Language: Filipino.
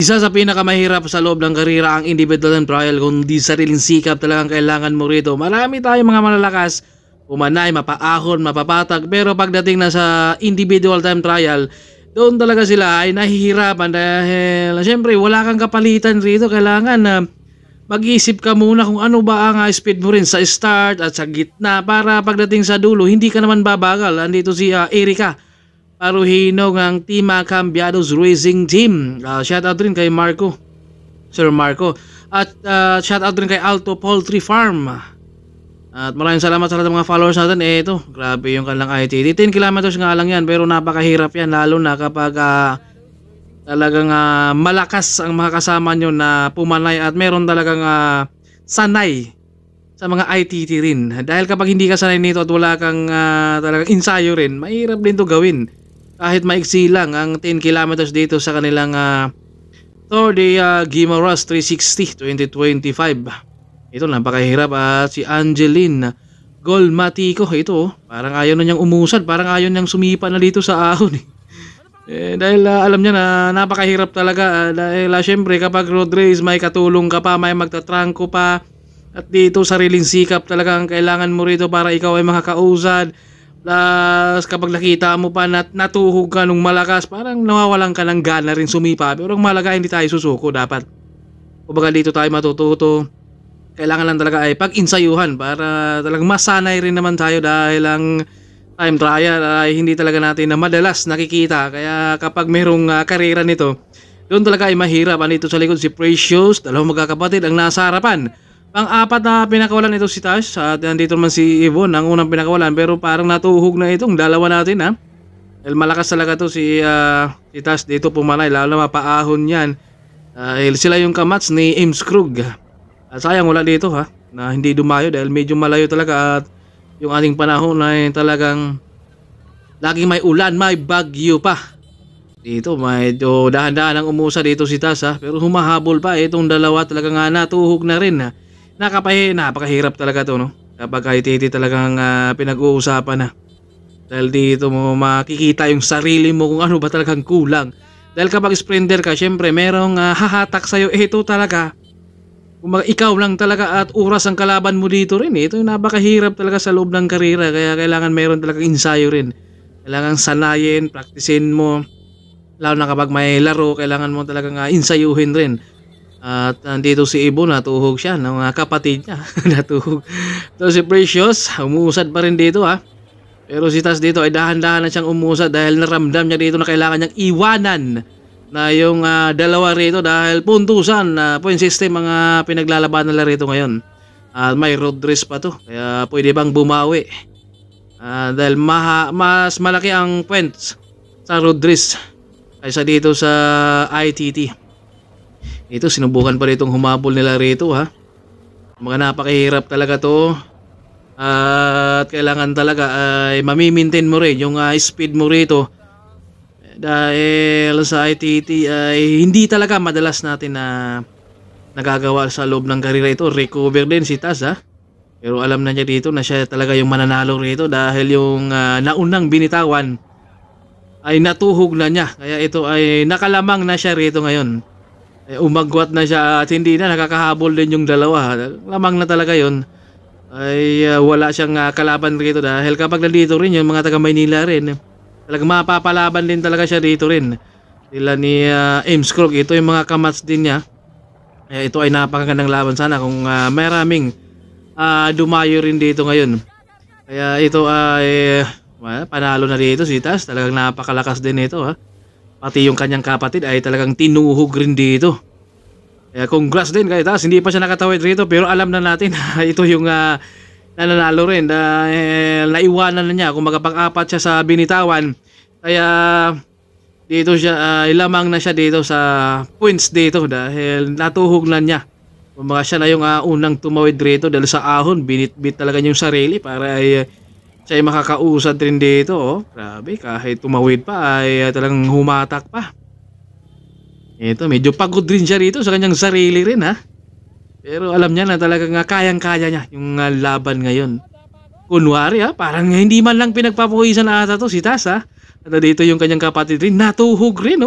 Isa sa pinakamahirap sa loob ng karera ang individual time trial, kundi sariling sikap talagang kailangan mo rito. Marami tayong mga malalakas, umanay, mapaahon, mapapatag, pero pagdating na sa individual time trial, doon talaga sila ay nahihirapan dahil syempre wala kang kapalitan rito. Kailangan na mag-isip ka muna kung ano ba ang speed mo rin sa start at sa gitna para pagdating sa dulo hindi ka naman babagal. Andito si Erika Paruhino ng Team Cambiados Racing Team. Shoutout rin kay Marco, Sir Marco. At shoutout rin kay Alto Poultry Farm. At maraming salamat sa lahat ng mga followers natin. Ito, grabe yung kanilang ITT. 10 kilometers nga lang yan, pero napakahirap yan. Lalo na kapag talagang malakas ang mga kasama nyo na pumanay at meron talagang sanay sa mga ITT rin. Dahil kapag hindi ka sanay nito at wala kang talagang ensayo rin, mahirap din to gawin. Kahit maiksi lang ang 10 kilometers dito sa kanilang Tour de Guimaras 360 2025. Ito napakahirap at si Angeline Golmatico ito parang ayaw na niyang umusad, parang ayaw niyang sumipa na dito sa ahon dahil alam niya na napakahirap talaga dahil syempre kapag road race may katulong ka pa, may magtatrangko pa at dito sariling sikap talaga ang kailangan mo rito para ikaw ay makakausad. Plus kapag nakita mo pa natuhog ka nung malakas, parang nawawalan ka ng gana rin sumipa. Pero ang malaga hindi tayo susuko dapat. Kumbaga dito tayo matututo. Kailangan lang talaga ay pag-insayuhan para talagang masanay rin naman tayo dahil ang time trial ay hindi talaga natin na madalas nakikita. Kaya kapag mayroong karera nito, doon talaga ay mahirap. Andito sa likod si Precious, dalawang magkakapatid ang nasa harapan. Pang-apat na pinakawalan ito si Tash at nandito naman si Yvonne ang unang pinakawalan pero parang natuhog na itong dalawa natin Dahil malakas talaga to si Tash dito pumanay lalo na mapaahon yan. Sila yung kamats ni Ames Krug. At sayang wala dito na hindi dumayo dahil medyo malayo talaga at yung ating panahon ay talagang laging may ulan, may bagyo pa. Dito medyo dahan-dahan ang umusa dito si Tash pero humahabol pa itong dalawa talaga nga natuhog na rin napakahirap talaga to kapag ITT talagang pinag-uusapan na dahil dito mo makikita yung sarili mo kung ano ba talagang kulang dahil kapag sprinter ka syempre merong hahatak sa'yo ito talaga kung ikaw lang talaga at oras ang kalaban mo dito rin ito napakahirap talaga sa loob ng karera kaya kailangan meron talagang ensayo rin kailangan sanayin, praktisin mo lalo na kapag may laro kailangan mo talagang insayuhin rin. At nandito si Ibo, natuhog siya ng mga kapatid niya. Natuhog. So si Precious, umusad pa rin dito Pero si Tas dito ay dahan-dahan na siyang umusad dahil naramdam niya dito na kailangan niyang iwanan na yung dalawa rito dahil puntusan, point system mga pinaglalabanan nila rito ngayon. May road race pa to, kaya pwede bang bumawi? Dahil mas malaki ang points sa road race kaysa dito sa ITT. Ito sinubukan pa ritong humabol nila rito Mga napakahirap talaga to. At kailangan talaga ay mamimaintain mo rin yung speed mo rito. Dahil sa ITT ay hindi talaga madalas natin na nagagawa sa loob ng karera ito. Recover din si Tas Pero alam na niya dito na siya talaga yung mananalo rito dahil yung naunang binitawan ay natuhog na niya. Kaya ito ay nakalamang na siya rito ngayon. Umagwat na siya at hindi na nakakahabol din yung dalawa. Lamang na talaga yon ay wala siyang kalaban rito dahil kapag nandito rin yung mga taga Maynila rin talagang mapapalaban din talaga siya dito rin sila ni Ames Krug. Ito yung mga kamats din niya kaya ito ay napakagandang laban sana kung maraming dumayo rin dito ngayon. Kaya ito ay panalo na dito si Tas, talagang napakalakas din ito pati yung kanyang kapatid ay talagang tinuhog rin dito. Kaya congrats din kay Tas, hindi pa siya nakatawid rito pero alam na natin ito yung nananalo rin dahil naiwanan na niya kung magpang-apat siya sa binitawan. Kaya dito siya lamang na siya dito sa points dito dahil natuhog na niya. Kumbaga siya na yung unang tumawid rito dahil sa ahon binitbit talaga yung sarili para ay siya ay makakausad rin dito Grabe, kahit tumawid pa ay talagang humatak pa. Ito, medyo pagod rin siya rito sa kanyang sarili rin Pero alam niya na talagang kayang-kaya niya yung laban ngayon. Kunwari parang hindi man lang pinagpapawisan ata to si Tas At dito yung kanyang kapatid rin, natuhog rin